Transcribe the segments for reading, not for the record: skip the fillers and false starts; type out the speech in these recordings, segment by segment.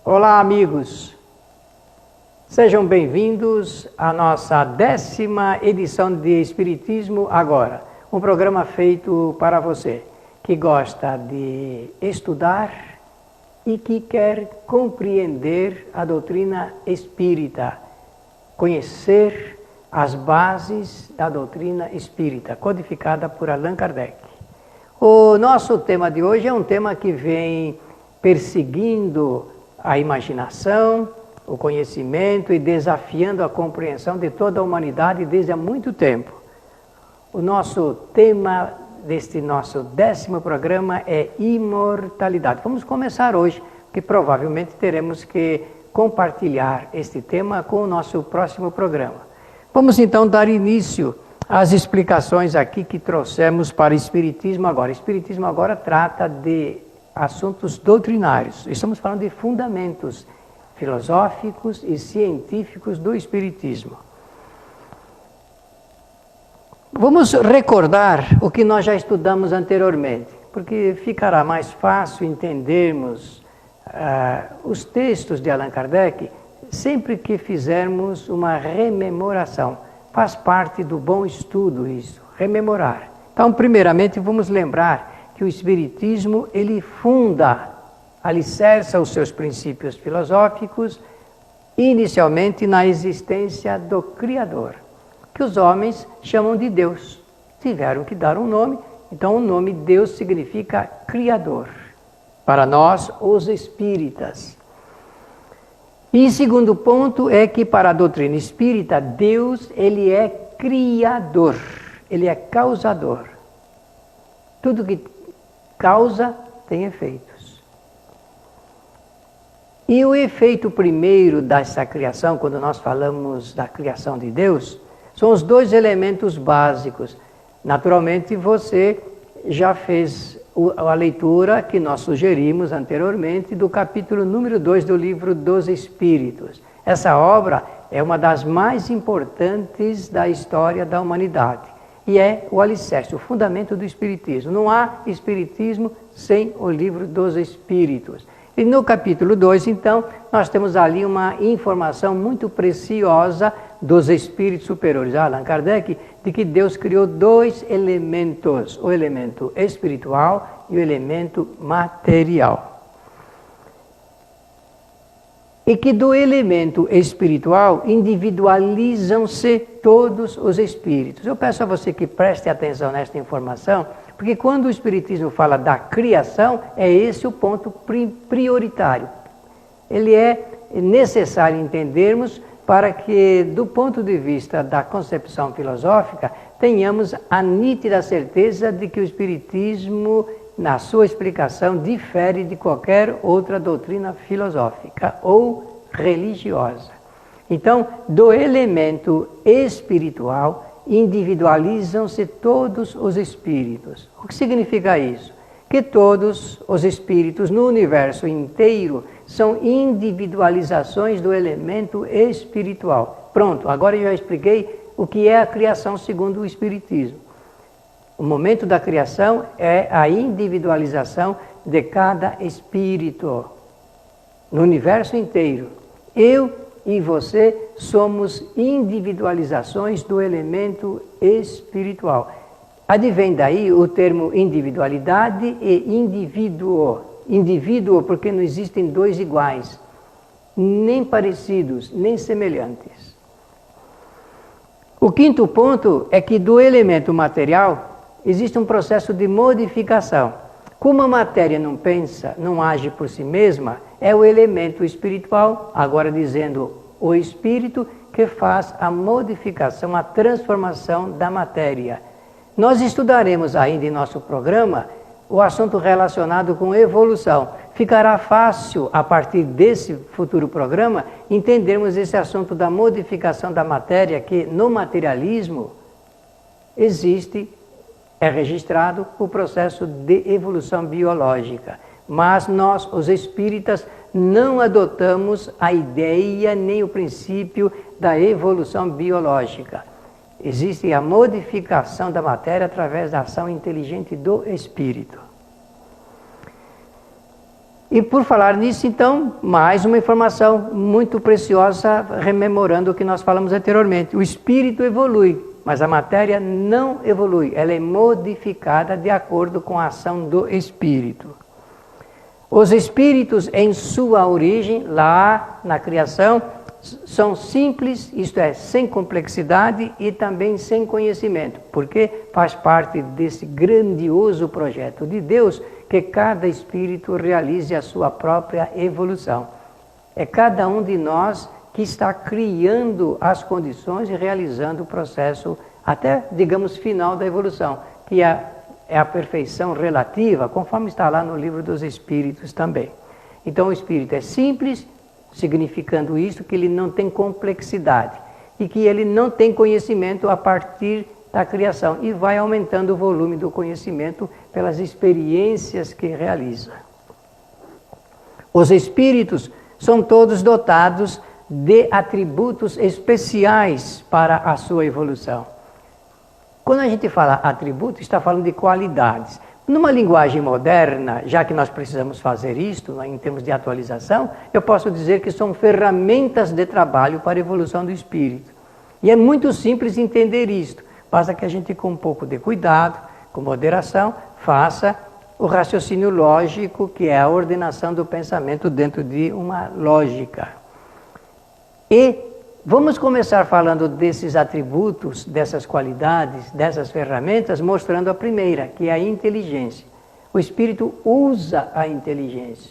Olá, amigos! Sejam bem-vindos à nossa 10ª edição de Espiritismo Agora, um programa feito para você que gosta de estudar e que quer compreender a doutrina espírita, conhecer as bases da doutrina espírita, codificada por Allan Kardec. O nosso tema de hoje é um tema que vem perseguindo a imaginação, o conhecimento e desafiando a compreensão de toda a humanidade desde há muito tempo. O nosso tema deste nosso 10º programa é imortalidade. Vamos começar hoje, que provavelmente teremos que compartilhar este tema com o nosso próximo programa. Vamos então dar início às explicações aqui que trouxemos para o Espiritismo Agora. O Espiritismo Agora trata de assuntos doutrinários. Estamos falando de fundamentos filosóficos e científicos do Espiritismo. Vamos recordar o que nós já estudamos anteriormente, porque ficará mais fácil entendermos os textos de Allan Kardec sempre que fizermos uma rememoração. Faz parte do bom estudo isso, rememorar. Então, primeiramente, vamos lembrar que o Espiritismo, ele funda, alicerça os seus princípios filosóficos, inicialmente na existência do Criador, que os homens chamam de Deus. Tiveram que dar um nome, então o nome Deus significa Criador, para nós, os espíritas. E segundo ponto é que para a doutrina espírita, Deus, ele é criador, ele é causador. Tudo que causa tem efeitos. E o efeito primeiro dessa criação, quando nós falamos da criação de Deus, são os dois elementos básicos. Naturalmente, você já fez a leitura que nós sugerimos anteriormente do capítulo número 2 do livro dos Espíritos. Essa obra é uma das mais importantes da história da humanidade. E é o alicerce, o fundamento do Espiritismo. Não há Espiritismo sem o livro dos Espíritos. E no capítulo 2, então, nós temos ali uma informação muito preciosa dos espíritos superiores a Allan Kardec, de que Deus criou dois elementos, o elemento espiritual e o elemento material. E que do elemento espiritual individualizam-se todos os espíritos. Eu peço a você que preste atenção nesta informação, porque quando o Espiritismo fala da criação, é esse o ponto prioritário. Ele é necessário entendermos para que, do ponto de vista da concepção filosófica, tenhamos a nítida certeza de que o Espiritismo, na sua explicação, difere de qualquer outra doutrina filosófica ou religiosa. Então, do elemento espiritual, individualizam-se todos os espíritos. O que significa isso? Que todos os espíritos no universo inteiro são individualizações do elemento espiritual. Pronto, agora eu já expliquei o que é a criação segundo o Espiritismo. O momento da criação é a individualização de cada espírito no universo inteiro. Eu e você somos individualizações do elemento espiritual. Advém daí o termo individualidade e indivíduo. Indivíduo porque não existem dois iguais, nem parecidos, nem semelhantes. O quinto ponto é que do elemento material existe um processo de modificação. Como a matéria não pensa, não age por si mesma, é o elemento espiritual, agora dizendo o espírito, que faz a modificação, a transformação da matéria. Nós estudaremos ainda em nosso programa o assunto relacionado com evolução. Ficará fácil, a partir desse futuro programa, entendermos esse assunto da modificação da matéria, que no materialismo existe, é registrado o processo de evolução biológica. Mas nós, os espíritas, não adotamos a ideia nem o princípio da evolução biológica. Existe a modificação da matéria através da ação inteligente do espírito. E por falar nisso, então, mais uma informação muito preciosa, rememorando o que nós falamos anteriormente. O espírito evolui, mas a matéria não evolui. Ela é modificada de acordo com a ação do espírito. Os espíritos, em sua origem, lá na criação, são simples, isto é, sem complexidade e também sem conhecimento, porque faz parte desse grandioso projeto de Deus que cada espírito realize a sua própria evolução. É cada um de nós que está criando as condições e realizando o processo até, digamos, final da evolução, que é a perfeição relativa, conforme está lá no livro dos Espíritos também. Então o espírito é simples, significando isso que ele não tem complexidade e que ele não tem conhecimento a partir da criação e vai aumentando o volume do conhecimento pelas experiências que realiza. Os espíritos são todos dotados de atributos especiais para a sua evolução. Quando a gente fala atributo, está falando de qualidades. Numa linguagem moderna, já que nós precisamos fazer isto, em termos de atualização, eu posso dizer que são ferramentas de trabalho para a evolução do espírito. E é muito simples entender isto. Basta que a gente, com um pouco de cuidado, com moderação, faça o raciocínio lógico, que é a ordenação do pensamento dentro de uma lógica. E vamos começar falando desses atributos, dessas qualidades, dessas ferramentas, mostrando a primeira, que é a inteligência. O espírito usa a inteligência.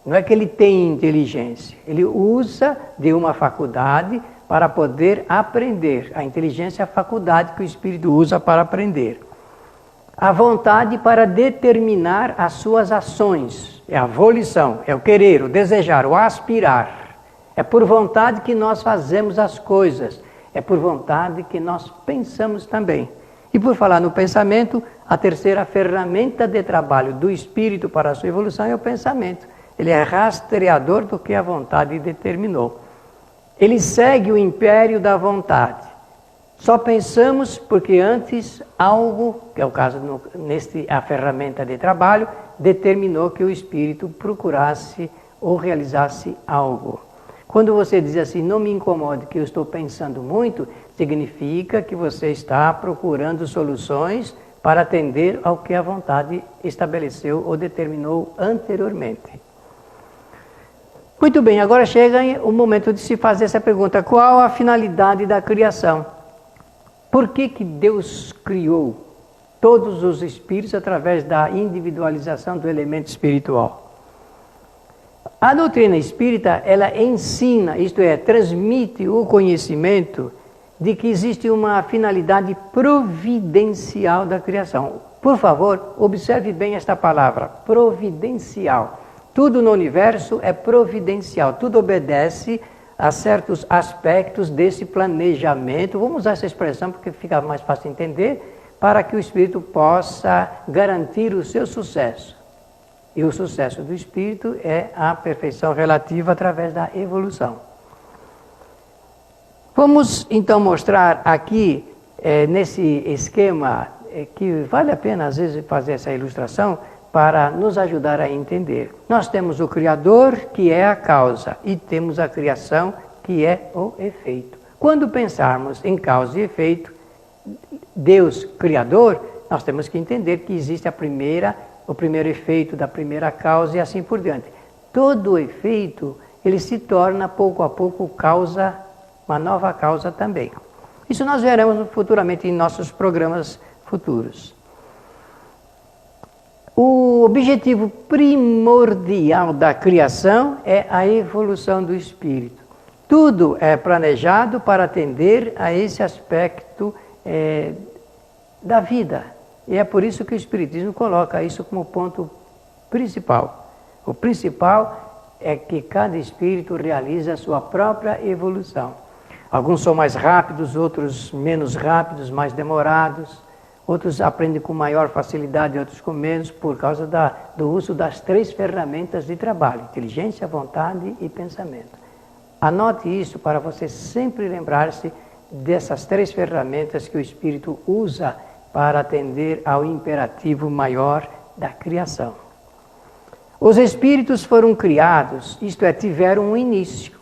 Não é que ele tem inteligência, ele usa de uma faculdade para poder aprender. A inteligência é a faculdade que o espírito usa para aprender. A vontade para determinar as suas ações. É a volição, é o querer, o desejar, o aspirar. É por vontade que nós fazemos as coisas. É por vontade que nós pensamos também. E por falar no pensamento, a terceira ferramenta de trabalho do espírito para a sua evolução é o pensamento. Ele é rastreador do que a vontade determinou. Ele segue o império da vontade. Só pensamos porque antes algo, que é o caso a ferramenta de trabalho, determinou que o espírito procurasse ou realizasse algo. Quando você diz assim, não me incomode que eu estou pensando muito, significa que você está procurando soluções para atender ao que a vontade estabeleceu ou determinou anteriormente. Muito bem, agora chega o momento de se fazer essa pergunta. Qual a finalidade da criação? Por que Deus criou todos os espíritos através da individualização do elemento espiritual? A doutrina espírita, ela ensina, isto é, transmite o conhecimento de que existe uma finalidade providencial da criação. Por favor, observe bem esta palavra, providencial. Tudo no universo é providencial, tudo obedece a certos aspectos desse planejamento. Vamos usar essa expressão porque fica mais fácil entender, para que o espírito possa garantir o seu sucesso. E o sucesso do espírito é a perfeição relativa através da evolução. Vamos então mostrar aqui, nesse esquema, que vale a pena às vezes fazer essa ilustração, para nos ajudar a entender. Nós temos o Criador, que é a causa, e temos a criação, que é o efeito. Quando pensarmos em causa e efeito, Deus Criador, nós temos que entender que existe o primeiro efeito da primeira causa e assim por diante. Todo efeito, ele se torna pouco a pouco causa, uma nova causa também. Isso nós veremos futuramente em nossos programas futuros. O objetivo primordial da criação é a evolução do espírito. Tudo é planejado para atender a esse aspecto da vida. E é por isso que o Espiritismo coloca isso como ponto principal. O principal é que cada espírito realiza a sua própria evolução. Alguns são mais rápidos, outros menos rápidos, mais demorados. Outros aprendem com maior facilidade, outros com menos, por causa do uso das 3 ferramentas de trabalho: inteligência, vontade e pensamento. Anote isso para você sempre lembrar-se dessas 3 ferramentas que o espírito usa para atender ao imperativo maior da criação. Os espíritos foram criados, isto é, tiveram um início.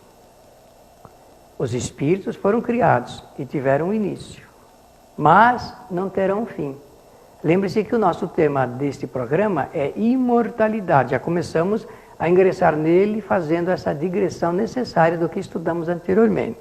Os espíritos foram criados e tiveram um início, mas não terão um fim. Lembre-se que o nosso tema deste programa é imortalidade. Já começamos a ingressar nele fazendo essa digressão necessária do que estudamos anteriormente.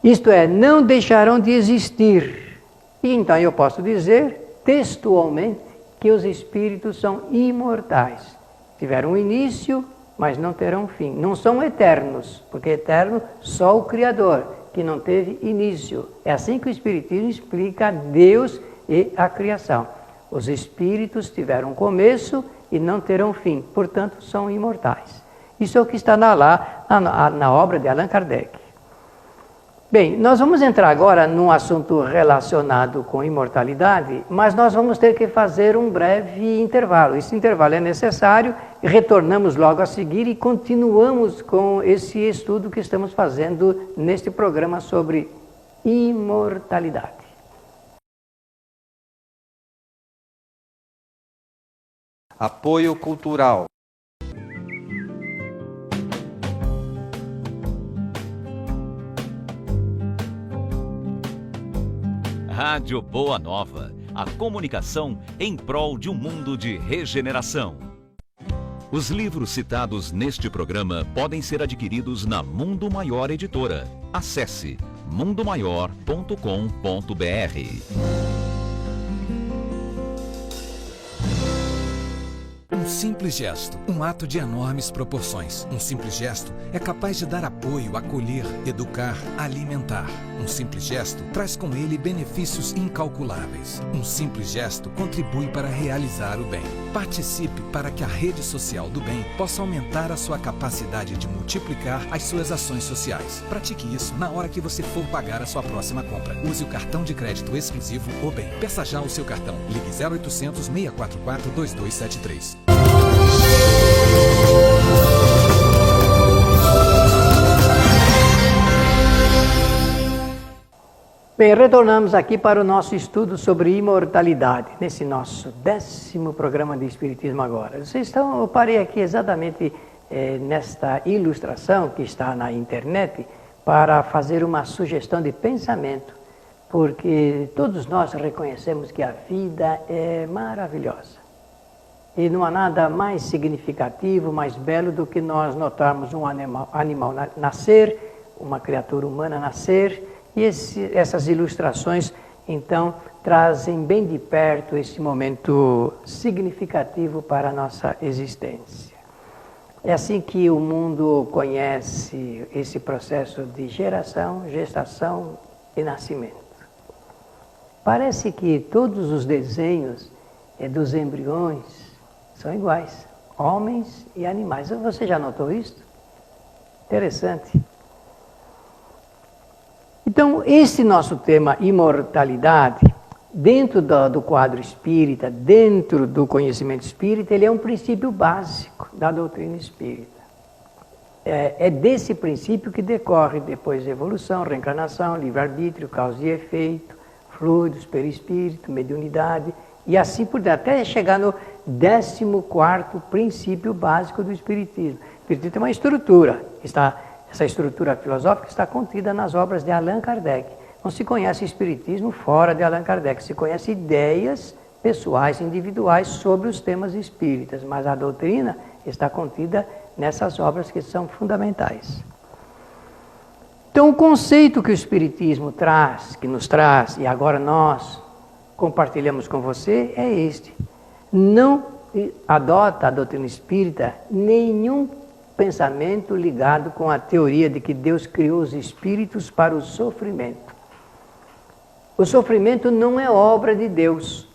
Isto é, não deixarão de existir. E então eu posso dizer, textualmente, que os espíritos são imortais. Tiveram um início, mas não terão fim. Não são eternos, porque eterno só o Criador, que não teve início. É assim que o Espiritismo explica Deus e a criação. Os espíritos tiveram começo e não terão fim, portanto são imortais. Isso é o que está na obra de Allan Kardec. Bem, nós vamos entrar agora num assunto relacionado com imortalidade, mas nós vamos ter que fazer um breve intervalo. Esse intervalo é necessário, retornamos logo a seguir e continuamos com esse estudo que estamos fazendo neste programa sobre imortalidade. Apoio cultural. Rádio Boa Nova, a comunicação em prol de um mundo de regeneração. Os livros citados neste programa podem ser adquiridos na Mundo Maior Editora. Acesse mundomaior.com.br. Um simples gesto, um ato de enormes proporções. Um simples gesto é capaz de dar apoio, acolher, educar, alimentar. Um simples gesto traz com ele benefícios incalculáveis. Um simples gesto contribui para realizar o bem. Participe para que a rede social do bem possa aumentar a sua capacidade de multiplicar as suas ações sociais. Pratique isso na hora que você for pagar a sua próxima compra. Use o cartão de crédito exclusivo O Bem. Peça já o seu cartão. Ligue 0800 644 2273. Bem, retornamos aqui para o nosso estudo sobre imortalidade, nesse nosso 10º programa de Espiritismo agora. Eu parei aqui exatamente nesta ilustração que está na internet para fazer uma sugestão de pensamento, porque todos nós reconhecemos que a vida é maravilhosa. E não há nada mais significativo, mais belo do que nós notarmos um animal nascer, uma criatura humana nascer. E essas ilustrações, então, trazem bem de perto esse momento significativo para a nossa existência. É assim que o mundo conhece esse processo de geração, gestação e nascimento. Parece que todos os desenhos dos embriões são iguais, homens e animais. Você já notou isso? Interessante. Então, esse nosso tema, imortalidade, dentro do quadro espírita, dentro do conhecimento espírita, ele é um princípio básico da doutrina espírita. É desse princípio que decorre depois a evolução, reencarnação, livre-arbítrio, causa e efeito, fluidos, perispírito, mediunidade, e assim por diante, até chegar no 14º princípio básico do espiritismo. O espiritismo tem uma estrutura, essa estrutura filosófica está contida nas obras de Allan Kardec. Não se conhece espiritismo fora de Allan Kardec, se conhece ideias pessoais, individuais sobre os temas espíritas, mas a doutrina está contida nessas obras que são fundamentais. Então, o conceito que o espiritismo traz, que nos traz, e agora nós compartilhamos com você, é este. Não adota a doutrina espírita nenhum pensamento ligado com a teoria de que Deus criou os espíritos para o sofrimento. O sofrimento não é obra de Deus,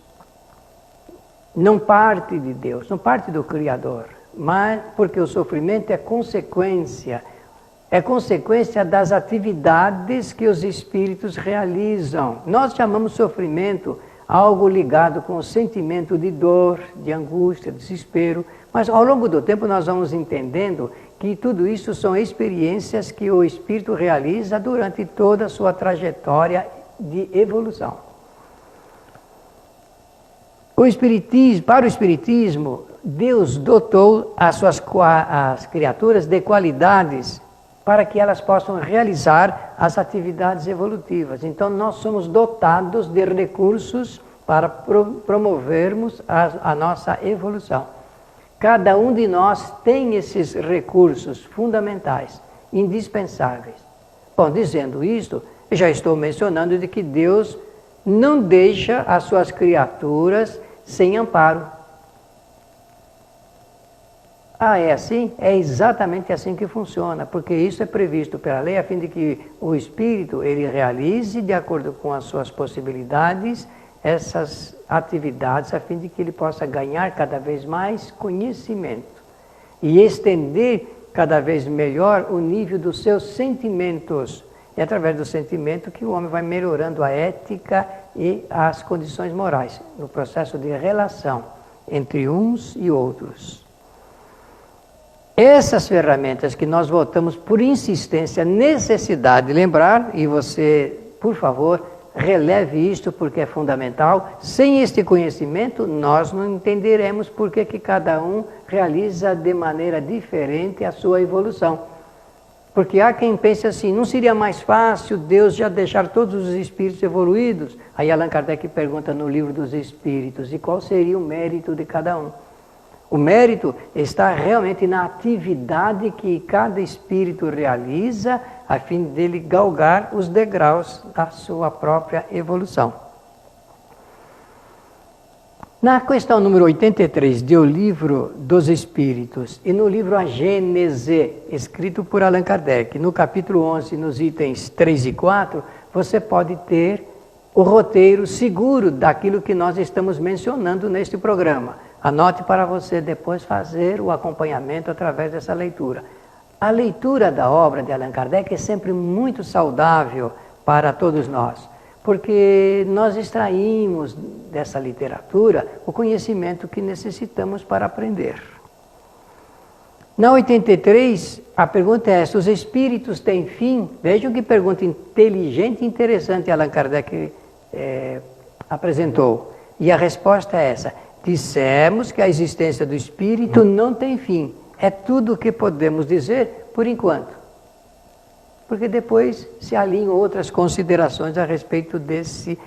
não parte de Deus, não parte do Criador, mas porque o sofrimento é consequência das atividades que os espíritos realizam. Nós chamamos sofrimento algo ligado com o sentimento de dor, de angústia, de desespero, mas ao longo do tempo nós vamos entendendo que tudo isso são experiências que o espírito realiza durante toda a sua trajetória de evolução. Para o espiritismo, Deus dotou as criaturas de qualidades para que elas possam realizar as atividades evolutivas. Então, nós somos dotados de recursos para promovermos a nossa evolução. Cada um de nós tem esses recursos fundamentais, indispensáveis. Bom, dizendo isto, já estou mencionando de que Deus não deixa as suas criaturas sem amparo. Ah, é assim? É exatamente assim que funciona, porque isso é previsto pela lei, a fim de que o Espírito ele realize, de acordo com as suas possibilidades, essas atividades, a fim de que ele possa ganhar cada vez mais conhecimento e estender cada vez melhor o nível dos seus sentimentos. É através do sentimento que o homem vai melhorando a ética e as condições morais, no processo de relação entre uns e outros. Essas ferramentas que nós voltamos por insistência, necessidade de lembrar, e você, por favor, releve isto porque é fundamental. Sem este conhecimento, nós não entenderemos por que cada um realiza de maneira diferente a sua evolução. Porque há quem pense assim, não seria mais fácil Deus já deixar todos os espíritos evoluídos? Aí Allan Kardec pergunta no Livro dos Espíritos, e qual seria o mérito de cada um? O mérito está realmente na atividade que cada espírito realiza a fim dele galgar os degraus da sua própria evolução. Na questão número 83 do Livro dos Espíritos e no livro A Gênese, escrito por Allan Kardec, no capítulo 11, nos itens 3 e 4, você pode ter o roteiro seguro daquilo que nós estamos mencionando neste programa. Anote para você depois fazer o acompanhamento através dessa leitura. A leitura da obra de Allan Kardec é sempre muito saudável para todos nós, porque nós extraímos dessa literatura o conhecimento que necessitamos para aprender. Na 83, a pergunta é essa: os espíritos têm fim? Vejam que pergunta inteligente e interessante Allan Kardec apresentou. E a resposta é essa: dissemos que a existência do espírito não tem fim. É tudo o que podemos dizer por enquanto. Porque depois se alinham outras considerações a respeito desse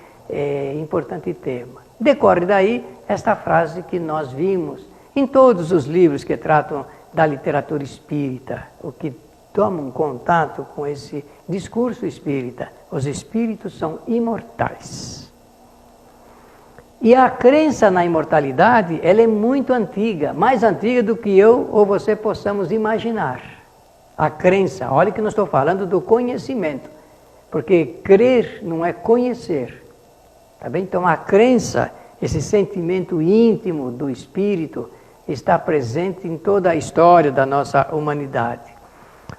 importante tema. Decorre daí esta frase que nós vimos em todos os livros que tratam da literatura espírita, o que tomam contato com esse discurso espírita. Os espíritos são imortais. E a crença na imortalidade, ela é muito antiga, mais antiga do que eu ou você possamos imaginar. A crença, olha que não estou falando do conhecimento, porque crer não é conhecer. Tá bem? Então a crença, esse sentimento íntimo do espírito, está presente em toda a história da nossa humanidade.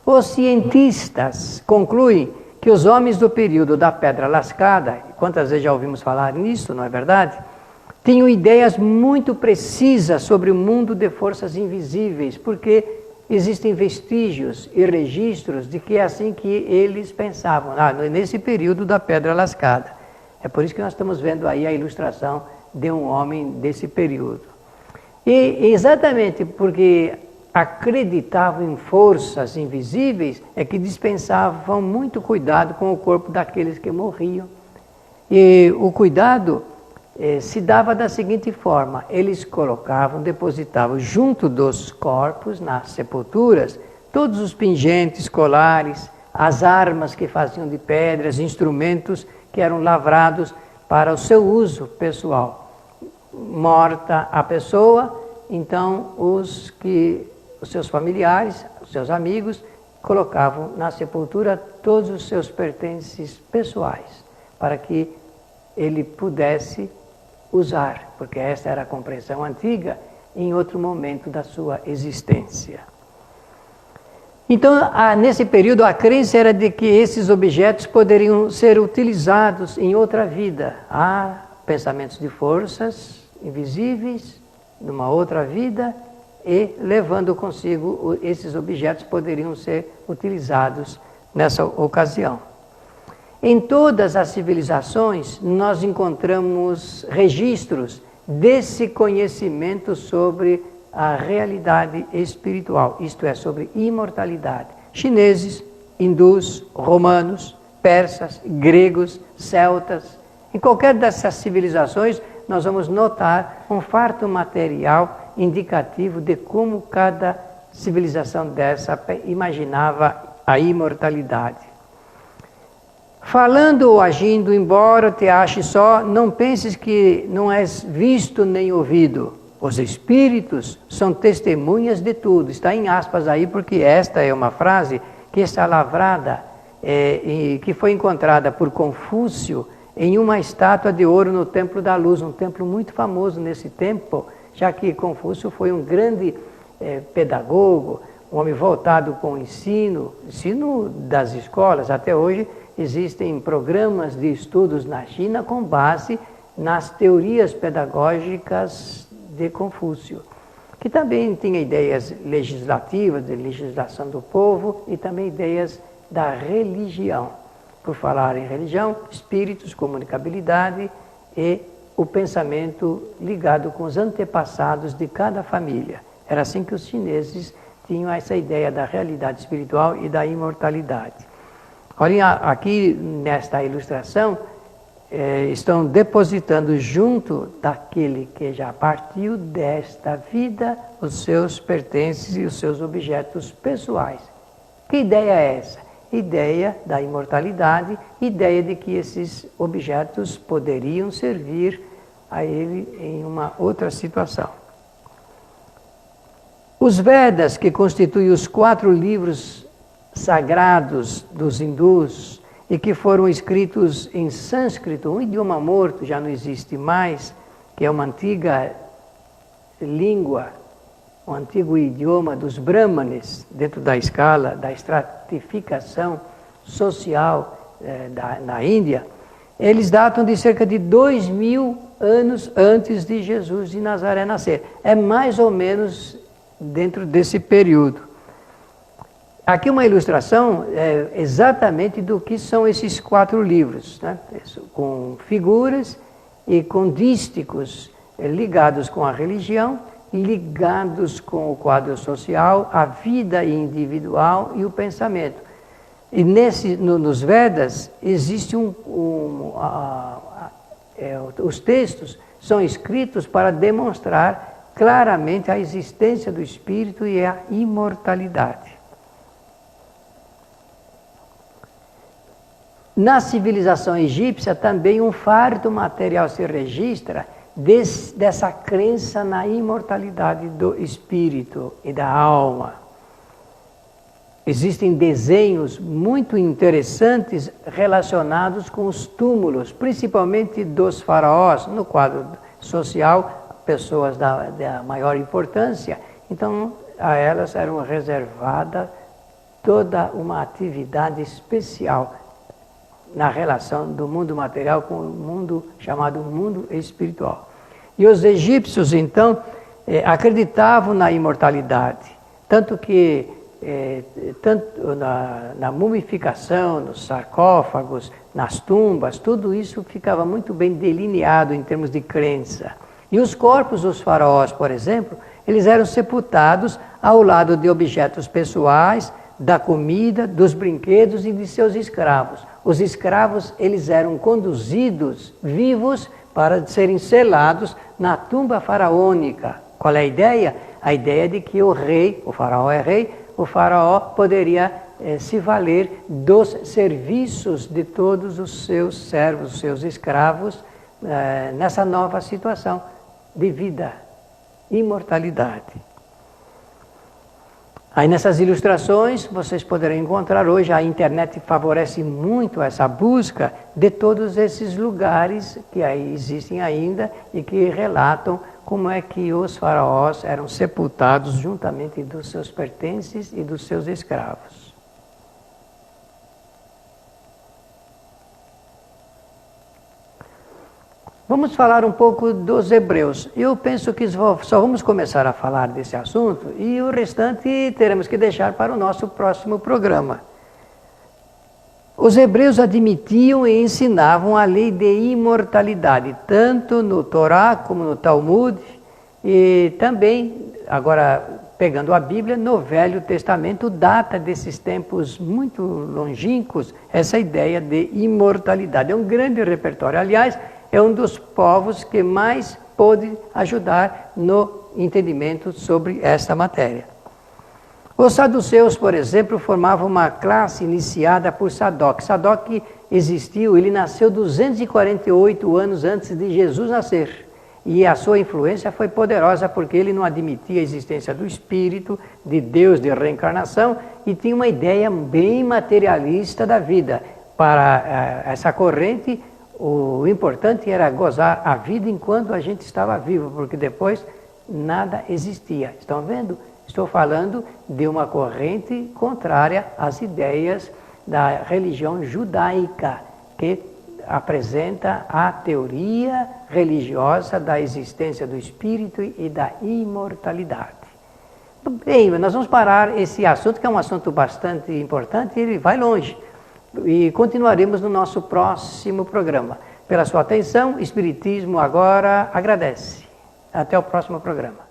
Os cientistas concluem que os homens do período da Pedra Lascada, quantas vezes já ouvimos falar nisso, não é verdade? Tinham ideias muito precisas sobre o mundo de forças invisíveis, porque existem vestígios e registros de que é assim que eles pensavam, nesse período da Pedra Lascada. É por isso que nós estamos vendo aí a ilustração de um homem desse período. E exatamente porque acreditavam em forças invisíveis, é que dispensavam muito cuidado com o corpo daqueles que morriam. E o cuidado se dava da seguinte forma: eles depositavam junto dos corpos, nas sepulturas, todos os pingentes, colares, as armas que faziam de pedras, instrumentos que eram lavrados para o seu uso pessoal. Morta a pessoa, então os seus familiares, os seus amigos, colocavam na sepultura todos os seus pertences pessoais, para que ele pudesse usar, porque essa era a compreensão antiga, em outro momento da sua existência. Então, nesse período, a crença era de que esses objetos poderiam ser utilizados em outra vida. Há pensamentos de forças invisíveis, numa outra vida, e levando consigo esses objetos poderiam ser utilizados nessa ocasião. Em todas as civilizações, nós encontramos registros desse conhecimento sobre a realidade espiritual, isto é, sobre imortalidade. Chineses, hindus, romanos, persas, gregos, celtas, em qualquer dessas civilizações, nós vamos notar um farto material indicativo de como cada civilização dessa imaginava a imortalidade. Falando ou agindo, embora te ache só, não penses que não és visto nem ouvido. Os espíritos são testemunhas de tudo. Está em aspas aí, porque esta é uma frase que está lavrada, que foi encontrada por Confúcio em uma estátua de ouro no Templo da Luz, um templo muito famoso nesse tempo, já que Confúcio foi um grande pedagogo, um homem voltado com o ensino das escolas. Até hoje existem programas de estudos na China com base nas teorias pedagógicas de Confúcio, que também tinha ideias legislativas, de legislação do povo e também ideias da religião. Por falar em religião, espíritos, comunicabilidade e o pensamento ligado com os antepassados de cada família. Era assim que os chineses tinham essa ideia da realidade espiritual e da imortalidade. Olhem, aqui nesta ilustração, estão depositando junto daquele que já partiu desta vida os seus pertences e os seus objetos pessoais. Que ideia é essa? Ideia da imortalidade, ideia de que esses objetos poderiam servir a ele em uma outra situação. Os Vedas, que constituem os 4 livros sagrados dos hindus e que foram escritos em sânscrito, um idioma morto, já não existe mais, que é uma antiga língua, um antigo idioma dos brahmanes, dentro da escala da estratificação social na Índia, eles datam de cerca de 2000 anos antes de Jesus de Nazaré nascer. É mais ou menos dentro desse período. Aqui uma ilustração exatamente do que são esses 4 livros, né? Com figuras e com dísticos ligados com a religião, ligados com o quadro social, a vida individual e o pensamento. E nos Vedas existe os textos são escritos para demonstrar claramente a existência do espírito e a imortalidade. Na civilização egípcia também um fardo material se registra dessa crença na imortalidade do espírito e da alma. Existem desenhos muito interessantes relacionados com os túmulos, principalmente dos faraós, no quadro social, pessoas da maior importância. Então, a elas eram reservada toda uma atividade especial na relação do mundo material com o mundo chamado mundo espiritual. E os egípcios, então, acreditavam na imortalidade, tanto que na mumificação, nos sarcófagos, nas tumbas, tudo isso ficava muito bem delineado em termos de crença. E os corpos dos faraós, por exemplo, eles eram sepultados ao lado de objetos pessoais, da comida, dos brinquedos e de seus escravos. Os escravos, eles eram conduzidos vivos para serem selados na tumba faraônica. Qual é a ideia? A ideia de que o rei, o faraó é rei, o faraó poderia se valer dos serviços de todos os seus servos, os seus escravos, nessa nova situação de vida, imortalidade. Aí nessas ilustrações vocês poderão encontrar hoje, a internet favorece muito essa busca de todos esses lugares que aí existem ainda e que relatam como é que os faraós eram sepultados juntamente dos seus pertences e dos seus escravos. Vamos falar um pouco dos hebreus. Eu penso que só vamos começar a falar desse assunto e o restante teremos que deixar para o nosso próximo programa. Os hebreus admitiam e ensinavam a lei de imortalidade, tanto no Torá como no Talmud, E também, agora pegando a Bíblia, no Velho Testamento data desses tempos muito longínquos essa ideia de imortalidade. É um grande repertório. Aliás, é um dos povos que mais pôde ajudar no entendimento sobre esta matéria. Os saduceus, por exemplo, formavam uma classe iniciada por Sadoc. Sadoc existiu, ele nasceu 248 anos antes de Jesus nascer. E a sua influência foi poderosa porque ele não admitia a existência do Espírito, de Deus, de reencarnação, e tinha uma ideia bem materialista da vida. Para essa corrente, o importante era gozar a vida enquanto a gente estava vivo, porque depois nada existia. Estão vendo? Estou falando de uma corrente contrária às ideias da religião judaica, que apresenta a teoria religiosa da existência do Espírito e da imortalidade. Bem, nós vamos parar esse assunto, que é um assunto bastante importante, e ele vai longe. E continuaremos no nosso próximo programa. Pela sua atenção, Espiritismo Agora agradece. Até o próximo programa.